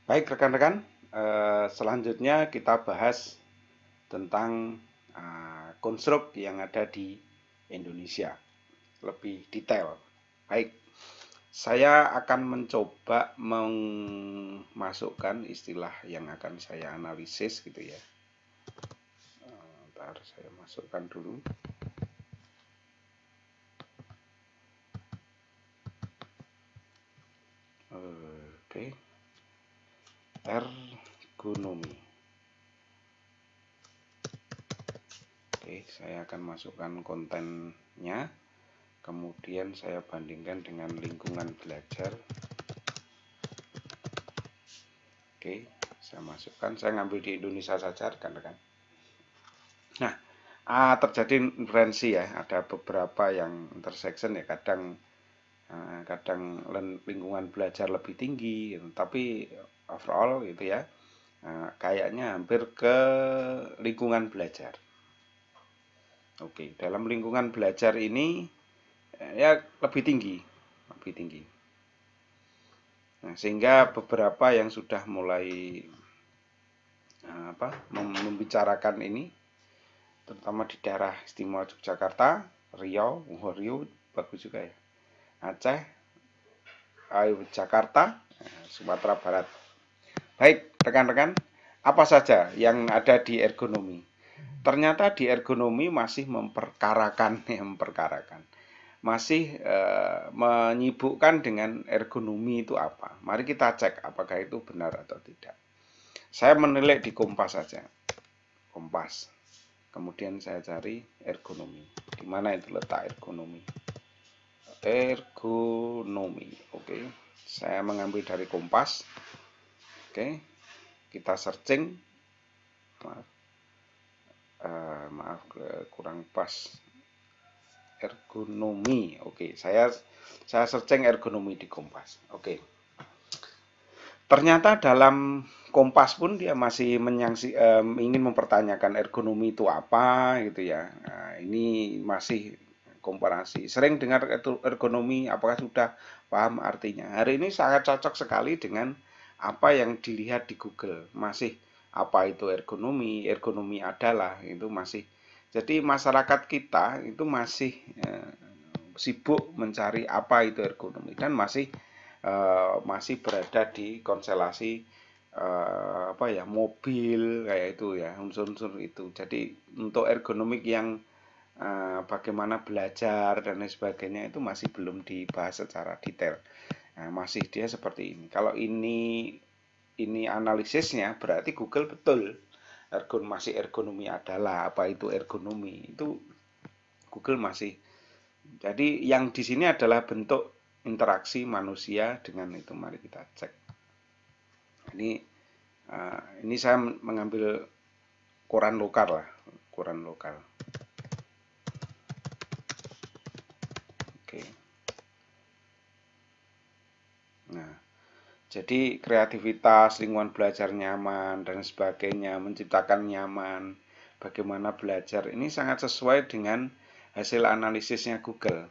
Baik rekan-rekan, selanjutnya kita bahas tentang konstruk yang ada di Indonesia lebih detail. Baik, saya akan mencoba memasukkan istilah yang akan saya analisis gitu ya. Ntar saya masukkan dulu. Oke, ergonomi. Oke, saya akan masukkan kontennya. Kemudian saya bandingkan dengan lingkungan belajar. Oke, saya masukkan. Saya ngambil di Indonesia saja, rekan-rekan. Nah, terjadi inferensi ya. Ada beberapa yang intersection ya. Kadang lingkungan belajar lebih tinggi, tapi overall gitu ya. Kayaknya hampir ke lingkungan belajar. Oke, dalam lingkungan belajar ini ya lebih tinggi, lebih tinggi. Nah, sehingga beberapa yang sudah mulai membicarakan ini, terutama di daerah istimewa Yogyakarta, Riau, Riau bagus juga ya, Aceh, Jakarta, Sumatera Barat. Baik, rekan-rekan, apa saja yang ada di ergonomi? Ternyata di ergonomi masih memperkarakan, masih menyibukkan dengan ergonomi itu apa. Mari kita cek apakah itu benar atau tidak. Saya menilai di Kompas saja. Kompas. Kemudian saya cari ergonomi. Di mana itu letak ergonomi? Ergonomi. Oke. Saya mengambil dari Kompas. Oke. Kita searching. Maaf. Maaf kurang pas. Ergonomi. Oke, saya searching ergonomi di Kompas. Oke. Ternyata dalam Kompas pun dia masih ingin mempertanyakan ergonomi itu apa gitu ya. Nah, ini masih komparasi. Sering dengar ergonomi, apakah sudah paham artinya? Hari ini sangat cocok sekali dengan apa yang dilihat di Google. Masih apa itu ergonomi? Ergonomi adalah itu masih. Jadi masyarakat kita itu masih sibuk mencari apa itu ergonomi dan masih berada di konstelasi apa ya, mobil kayak itu ya, unsur-unsur itu. Jadi untuk ergonomik yang bagaimana belajar dan lain sebagainya itu masih belum dibahas secara detail. Nah, masih dia seperti ini. Kalau ini analisisnya berarti Google betul. Masih ergonomi adalah apa itu ergonomi. Itu Google masih. Jadi yang di sini adalah bentuk interaksi manusia dengan itu. Mari kita cek. Ini saya mengambil koran lokal lah, koran lokal. Oke. Nah, jadi kreativitas, lingkungan belajar nyaman dan sebagainya, menciptakan nyaman, bagaimana belajar ini sangat sesuai dengan hasil analisisnya Google.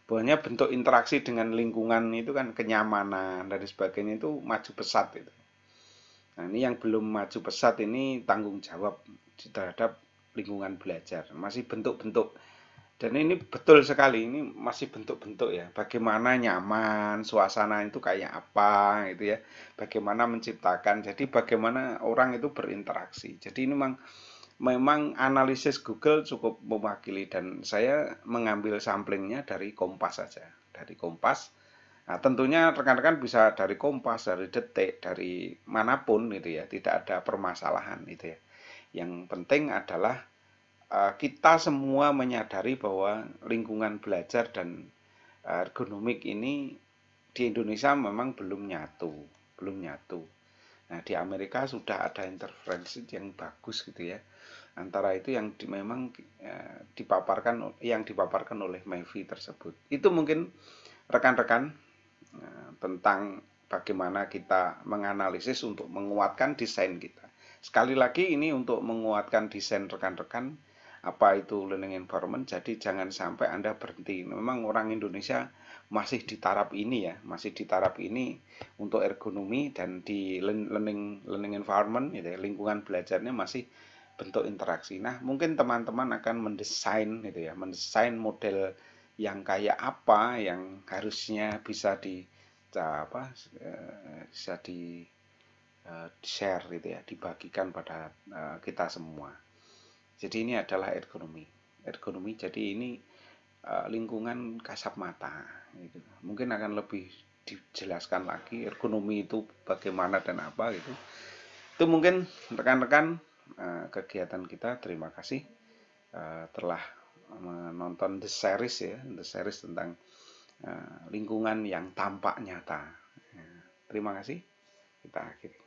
Bahwanya bentuk interaksi dengan lingkungan itu kan kenyamanan dan sebagainya itu maju pesat itu. Nah, ini yang belum maju pesat ini tanggung jawab terhadap lingkungan belajar. Masih bentuk-bentuk. Dan ini betul sekali, ini masih bentuk-bentuk ya. Bagaimana nyaman, suasana itu kayak apa gitu ya. Bagaimana menciptakan. Jadi bagaimana orang itu berinteraksi. Jadi ini memang analisis Google cukup mewakili dan saya mengambil samplingnya dari Kompas saja. Dari Kompas. Nah, tentunya rekan-rekan bisa dari Kompas, dari Detik, dari manapun gitu ya. Tidak ada permasalahan gitu ya. Yang penting adalah kita semua menyadari bahwa lingkungan belajar dan ergonomik ini di Indonesia memang belum nyatu, belum nyatu. Nah, di Amerika sudah ada interferensi yang bagus gitu ya. Antara itu yang memang dipaparkan oleh Mevi tersebut. Itu mungkin rekan-rekan tentang bagaimana kita menganalisis untuk menguatkan desain kita. Sekali lagi ini untuk menguatkan desain rekan-rekan apa itu learning environment. Jadi jangan sampai Anda berhenti. Memang orang Indonesia masih di taraf ini ya, masih di taraf ini untuk ergonomi dan di learning environment gitu ya, lingkungan belajarnya masih bentuk interaksi. Nah, mungkin teman-teman akan mendesain gitu ya, mendesain model yang kayak apa yang harusnya bisa di apa bisa di share gitu ya, dibagikan pada kita semua. Jadi ini adalah ergonomi. Ergonomi jadi ini lingkungan kasat mata gitu. Mungkin akan lebih dijelaskan lagi ergonomi itu bagaimana dan apa gitu. Itu mungkin rekan-rekan kegiatan kita. Terima kasih telah menonton The Series ya, The Series tentang lingkungan yang tampak nyata. Terima kasih. Kita akhiri.